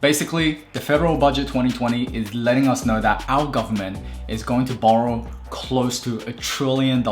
Basically, the federal budget 2020 is letting us know that our government is going to borrow close to $1 trillion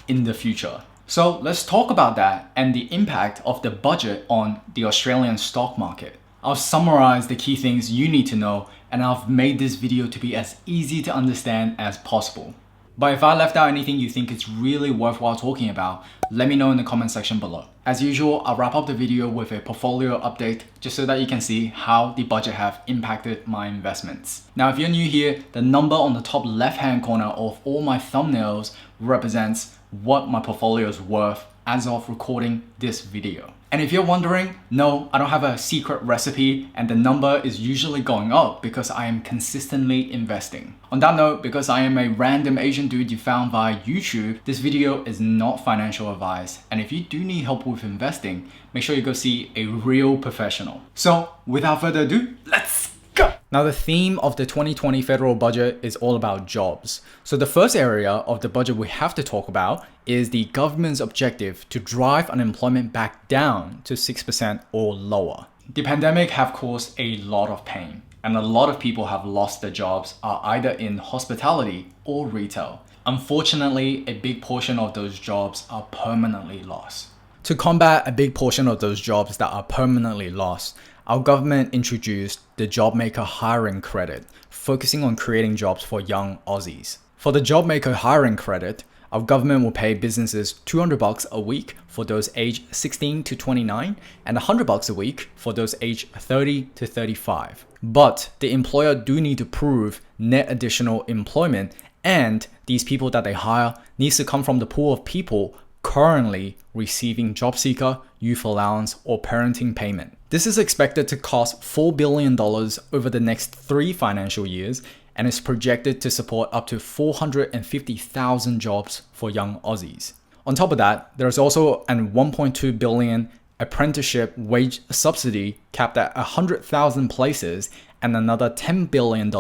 in the future. So let's talk about that and the impact of the budget on the Australian stock market. I've summarized the key things you need to know, and I've made this video to be as easy to understand as possible. But if I left out anything you think is really worthwhile talking about, let me know in the comment section below. As usual, I'll wrap up the video with a portfolio update just so that you can see how the budget have impacted my investments. Now, if you're new here, the number on the top left-hand corner of all my thumbnails represents what my portfolio is worth as of recording this video. And if you're wondering, no, I don't have a secret recipe and the number is usually going up because I am consistently investing. On that note, because I am a random Asian dude you found via YouTube, this video is not financial advice. And if you do need help with investing, make sure you go see a real professional. So without further ado, let's go! Now the theme of the 2020 federal budget is all about jobs. So the first area of the budget we have to talk about is the government's objective to drive unemployment back down to 6% or lower. The pandemic have caused a lot of pain, and a lot of people have lost their jobs are either in hospitality or retail. Unfortunately, a big portion of those jobs are permanently lost. To combat a big portion of those jobs that are permanently lost, our government introduced the Jobmaker hiring credit, focusing on creating jobs for young Aussies. For the Jobmaker hiring credit, our government will pay businesses $200 a week for those aged 16 to 29 and $100 a week for those aged 30 to 35. But the employer do need to prove net additional employment, and these people that they hire needs to come from the pool of people currently receiving job seeker, youth allowance, or parenting payment. This is expected to cost $4 billion over the next 3 financial years and is projected to support up to 450,000 jobs for young Aussies. On top of that, there's also an $1.2 billion apprenticeship wage subsidy capped at 100,000 places and another $10 billion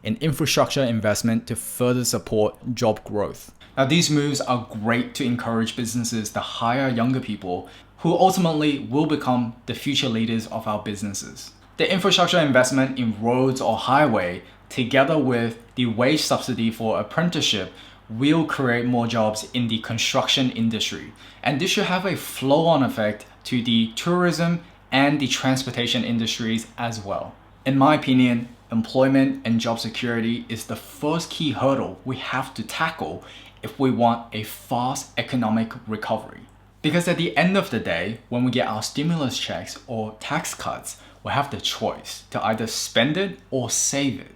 in infrastructure investment to further support job growth. Now, these moves are great to encourage businesses to hire younger people who ultimately will become the future leaders of our businesses. The infrastructure investment in roads or highway, together with the wage subsidy for apprenticeship, will create more jobs in the construction industry. And this should have a flow-on effect to the tourism and the transportation industries as well. In my opinion, employment and job security is the first key hurdle we have to tackle if we want a fast economic recovery. Because at the end of the day, when we get our stimulus checks or tax cuts, we have the choice to either spend it or save it.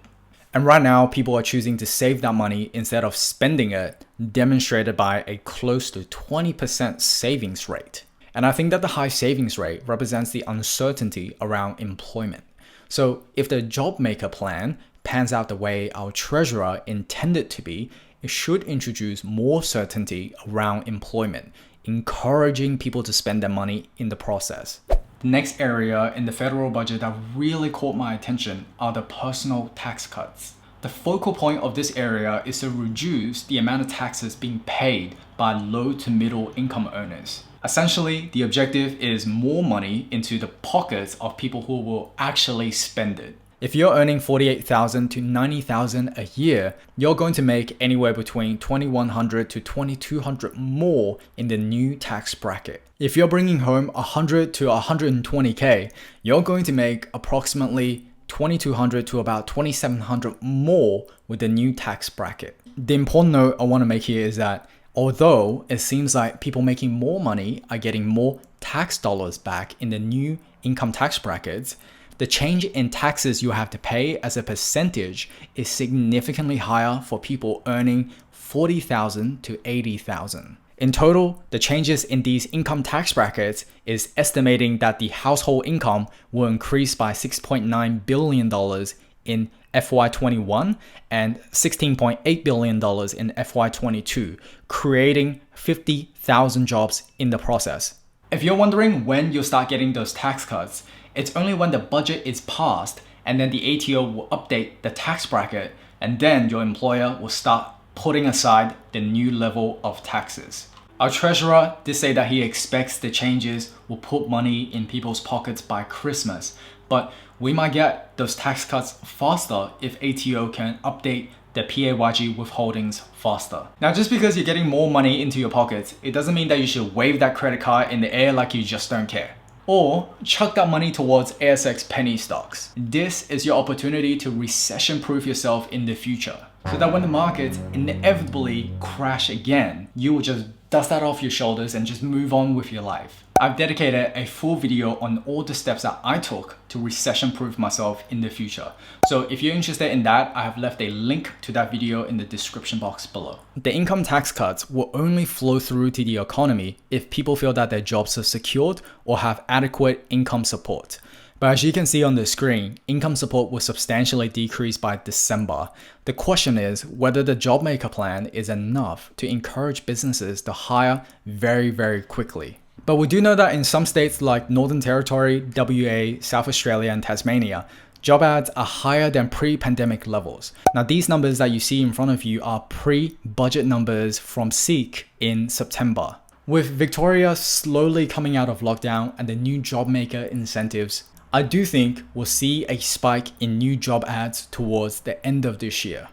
And right now, people are choosing to save that money instead of spending it, demonstrated by a close to 20% savings rate. And I think that the high savings rate represents the uncertainty around employment. So if the Jobmaker plan pans out the way our treasurer intended to be, it should introduce more certainty around employment, encouraging people to spend their money in the process. The next area in the federal budget that really caught my attention are the personal tax cuts. The focal point of this area is to reduce the amount of taxes being paid by low to middle income earners. Essentially, the objective is more money into the pockets of people who will actually spend it. If you're earning $48,000 to $90,000 a year, you're going to make anywhere between $2,100 to $2,200 more in the new tax bracket. If you're bringing home $100 to $120K, you're going to make approximately $2,200 to about $2,700 more with the new tax bracket. The important note I want to make here is that although it seems like people making more money are getting more tax dollars back in the new income tax brackets, the change in taxes you have to pay as a percentage is significantly higher for people earning $40,000 to $80,000. In total, the changes in these income tax brackets is estimating that the household income will increase by $6.9 billion in FY21 and $16.8 billion in FY22, creating 50,000 jobs in the process. If you're wondering when you'll start getting those tax cuts, it's only when the budget is passed and then the ATO will update the tax bracket, and then your employer will start putting aside the new level of taxes. Our treasurer did say that he expects the changes will put money in people's pockets by Christmas, but We might get those tax cuts faster if ATO can update the PAYG withholdings faster. Now, just because you're getting more money into your pockets, it doesn't mean that you should wave that credit card in the air like you just don't care. Or chuck that money towards ASX penny stocks. This is your opportunity to recession-proof yourself in the future, so that when the markets inevitably crash again, you will just dust that off your shoulders and just move on with your life. I've dedicated a full video on all the steps that I took to recession-proof myself in the future. So if you're interested in that, I have left a link to that video in the description box below. The income tax cuts will only flow through to the economy if people feel that their jobs are secured or have adequate income support. But as you can see on the screen, income support will substantially decrease by December. The question is whether the Jobmaker plan is enough to encourage businesses to hire very quickly. But we do know that in some states like Northern Territory, WA, South Australia, and Tasmania, job ads are higher than pre-pandemic levels. Now, these numbers that you see in front of you are pre-budget numbers from SEEK in September. With Victoria slowly coming out of lockdown and the new Jobmaker incentives, I do think we'll see a spike in new job ads towards the end of this year.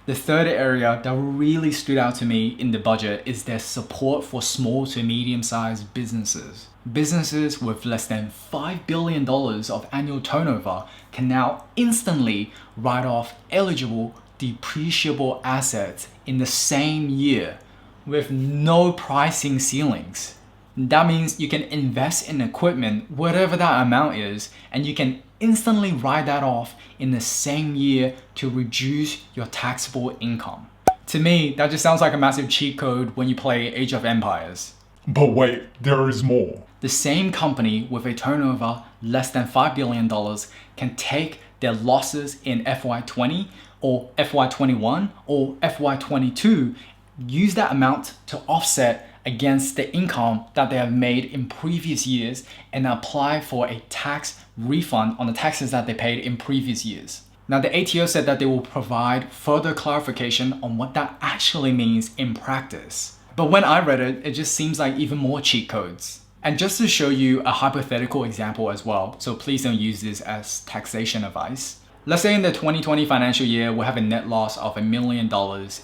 The third area that really stood out to me in the budget is their support for small to medium-sized businesses. Businesses with less than $5 billion of annual turnover can now instantly write off eligible depreciable assets in the same year with no pricing ceilings. That means you can invest in equipment, whatever that amount is, and you can instantly write that off in the same year to reduce your taxable income. To me, that just sounds like a massive cheat code when you play Age of Empires. But wait, there is more. The same company with a turnover less than $5 billion can take their losses in FY20 or FY21 or FY22, use that amount to offset against the income that they have made in previous years and apply for a tax refund on the taxes that they paid in previous years. Now, the ATO said that they will provide further clarification on what that actually means in practice. But when I read it, it just seems like even more cheat codes. And just to show you a hypothetical example as well, so please don't use this as taxation advice. Let's say in the 2020 financial year, we have a net loss of $1 million,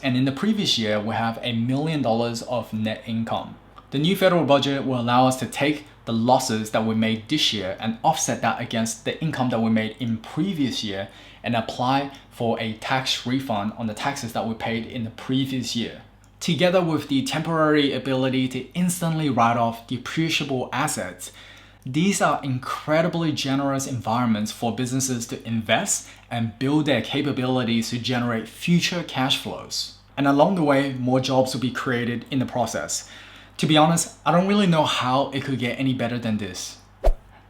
and in the previous year, we have $1 million of net income. The new federal budget will allow us to take the losses that we made this year and offset that against the income that we made in previous year and apply for a tax refund on the taxes that we paid in the previous year. Together with the temporary ability to instantly write off depreciable assets, these are incredibly generous environments for businesses to invest and build their capabilities to generate future cash flows. And along the way, more jobs will be created in the process. To be honest, I don't really know how it could get any better than this.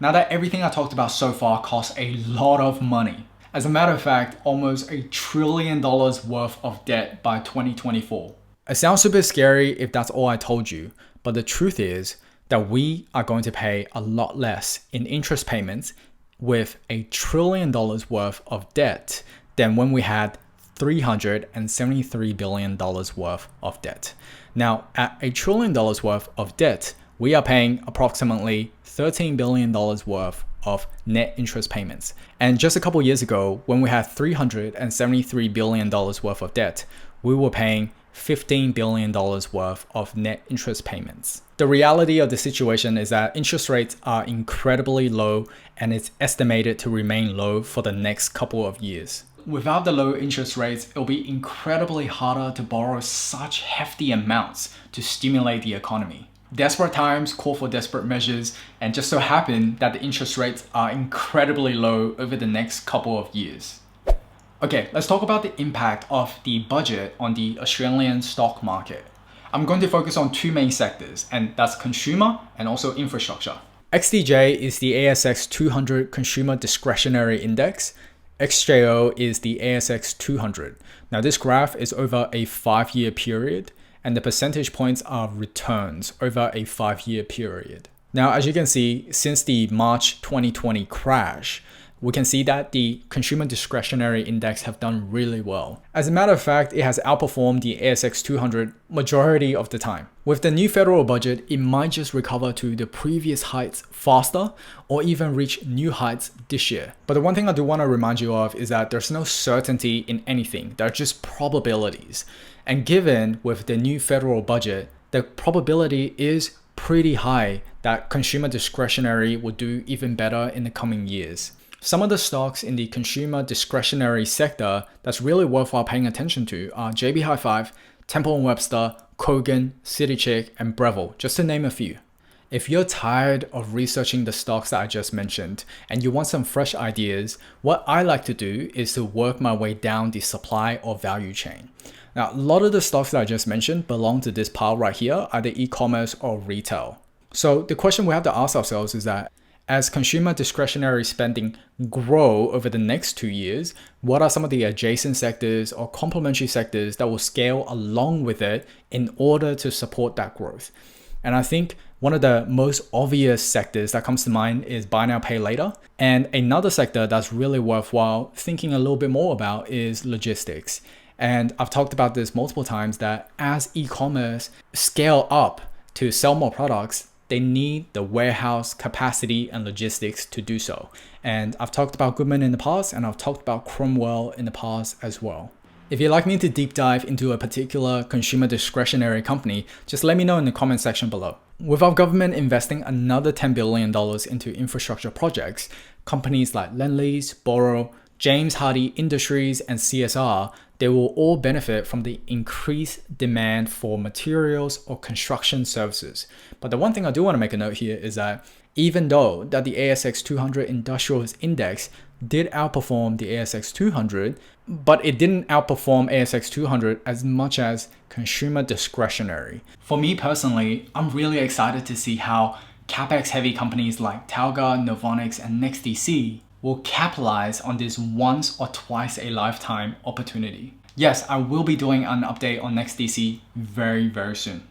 Now that everything I talked about so far costs a lot of money. As a matter of fact, almost $1 trillion worth of debt by 2024. It sounds a bit scary if that's all I told you, but the truth is that we are going to pay a lot less in interest payments with $1 trillion worth of debt than when we had $373 billion worth of debt. Now, at $1 trillion worth of debt, we are paying approximately $13 billion worth of net interest payments. And just a couple years ago, when we had $373 billion worth of debt, we were paying $15 billion worth of net interest payments. The reality of the situation is that interest rates are incredibly low and it's estimated to remain low for the next couple of years. Without the low interest rates, it'll be incredibly harder to borrow such hefty amounts to stimulate the economy. Desperate times call for desperate measures, and just so happen that the interest rates are incredibly low over the next couple of years. Okay, let's talk about the impact of the budget on the Australian stock market. I'm going to focus on two main sectors, and that's consumer and also infrastructure. XDJ is the ASX 200 Consumer Discretionary Index. XJO is the ASX 200. Now this graph is over a 5-year period, and the percentage points are returns over a 5-year period. Now, as you can see, since the March 2020 crash, we can see that the consumer discretionary index have done really well. As a matter of fact, it has outperformed the ASX 200 majority of the time. With the new federal budget, it might just recover to the previous heights faster or even reach new heights this year. But the one thing I do want to remind you of is that there's no certainty in anything. They're just probabilities. And given with the new federal budget, the probability is pretty high that consumer discretionary will do even better in the coming years. Some of the stocks in the consumer discretionary sector that's really worthwhile paying attention to are JB Hi-Fi, Temple & Webster, Kogan, CityCheck, and Breville, just to name a few. If you're tired of researching the stocks that I just mentioned and you want some fresh ideas, what I like to do is to work my way down the supply or value chain. Now, a lot of the stocks that I just mentioned belong to this pile right here, either e-commerce or retail. So the question we have to ask ourselves is that as consumer discretionary spending grow over the next 2 years, what are some of the adjacent sectors or complementary sectors that will scale along with it in order to support that growth? And I think one of the most obvious sectors that comes to mind is buy now, pay later. And another sector that's really worthwhile thinking a little bit more about is logistics. And I've talked about this multiple times that as e-commerce scale up to sell more products, they need the warehouse capacity and logistics to do so. And I've talked about Goodman in the past, and I've talked about Cromwell in the past as well. If you'd like me to deep dive into a particular consumer discretionary company, just let me know in the comment section below. With our government investing another $10 billion into infrastructure projects, companies like Lendlease, Borrow, James Hardie Industries, and CSR, they will all benefit from the increased demand for materials or construction services. But the one thing I do want to make a note here is that even though that the ASX 200 Industrials Index did outperform the ASX 200, but it didn't outperform ASX 200 as much as consumer discretionary. For me personally, I'm really excited to see how capex heavy companies like Talga, Novonix, and NextDC will capitalize on this once or twice a lifetime opportunity. Yes, I will be doing an update on NextDC very, very soon.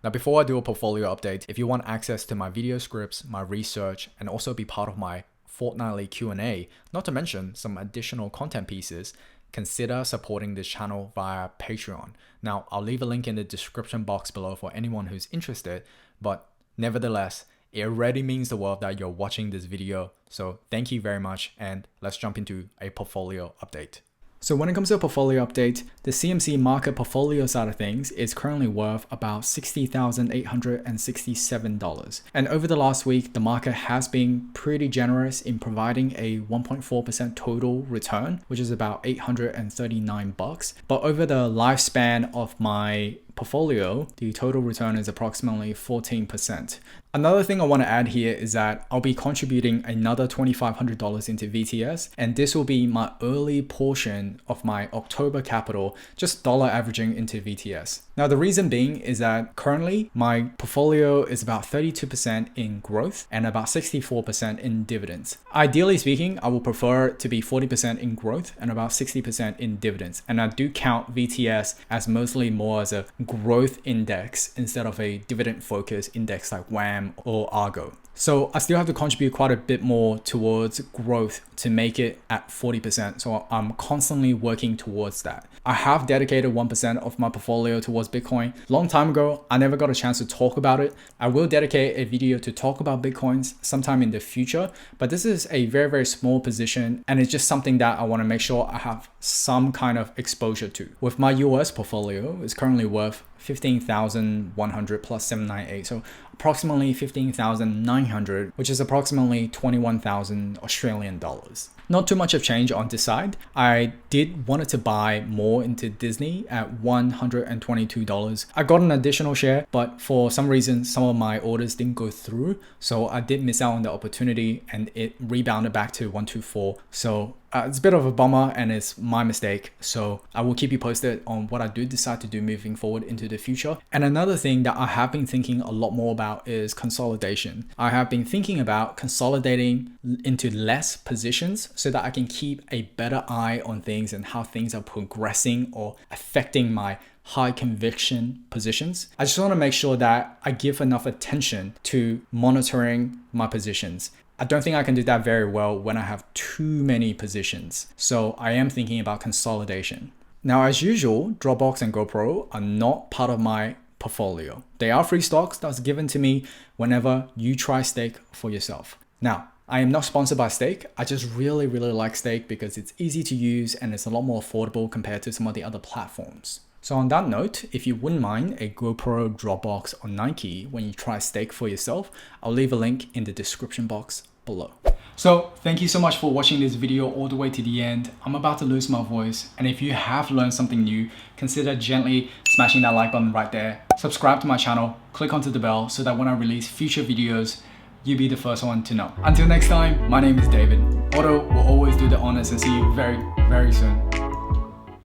Now, before I do a portfolio update, if you want access to my video scripts, my research, and also be part of my fortnightly Q&A, not to mention some additional content pieces, consider supporting this channel via Patreon. Now, I'll leave a link in the description box below for anyone who's interested, but nevertheless, it already means the world that you're watching this video. So thank you very much, and let's jump into a portfolio update. So when it comes to a portfolio update, the CMC market portfolio side of things is currently worth about $60,867. And over the last week, the market has been pretty generous in providing a 1.4% total return, which is about $839. But over the lifespan of my portfolio, the total return is approximately 14%. Another thing I want to add here is that I'll be contributing another $2,500 into VTS, and this will be my early portion of my October capital, just dollar averaging into VTS. Now, the reason being is that currently my portfolio is about 32% in growth and about 64% in dividends. Ideally speaking, I will prefer it to be 40% in growth and about 60% in dividends. And I do count VTS as mostly more as a growth index instead of a dividend focused index like WAM or Argo. So I still have to contribute quite a bit more towards growth to make it at 40%. So I'm constantly working towards that. I have dedicated 1% of my portfolio towards Bitcoin. Long time ago, I never got a chance to talk about it. I will dedicate a video to talk about Bitcoins sometime in the future, but this is a very, very small position, and it's just something that I want to make sure I have some kind of exposure to. With my US portfolio, it's currently worth 15,100 plus 798, so approximately 15,900, which is approximately 21,000 Australian dollars. Not too much of change on this side. I did wanted to buy more into Disney at $122. I got an additional share, but for some reason, some of my orders didn't go through. So I did miss out on the opportunity, and it rebounded back to 124. So it's a bit of a bummer, and it's my mistake. So I will keep you posted on what I do decide to do moving forward into the future. And another thing that I have been thinking a lot more about is consolidation. I have been thinking about consolidating into less positions so that I can keep a better eye on things and how things are progressing or affecting my high conviction positions. I just want to make sure that I give enough attention to monitoring my positions. I don't think I can do that very well when I have too many positions. So I am thinking about consolidation. Now, as usual, Dropbox and GoPro are not part of my portfolio. They are free stocks that's given to me whenever you try Stake for yourself. Now, I am not sponsored by Stake. I just really like Stake because it's easy to use and it's a lot more affordable compared to some of the other platforms. So on that note, if you wouldn't mind a GoPro, Dropbox, or Nike when you try Stake for yourself, I'll leave a link in the description box below. So thank you so much for watching this video all the way to the end. I'm about to lose my voice, and if you have learned something new, consider gently smashing that like button right there. Subscribe to my channel, click onto the bell so that when I release future videos, you'll be the first one to know. Until next time, my name is David. Otto will always do the honors and see you very soon.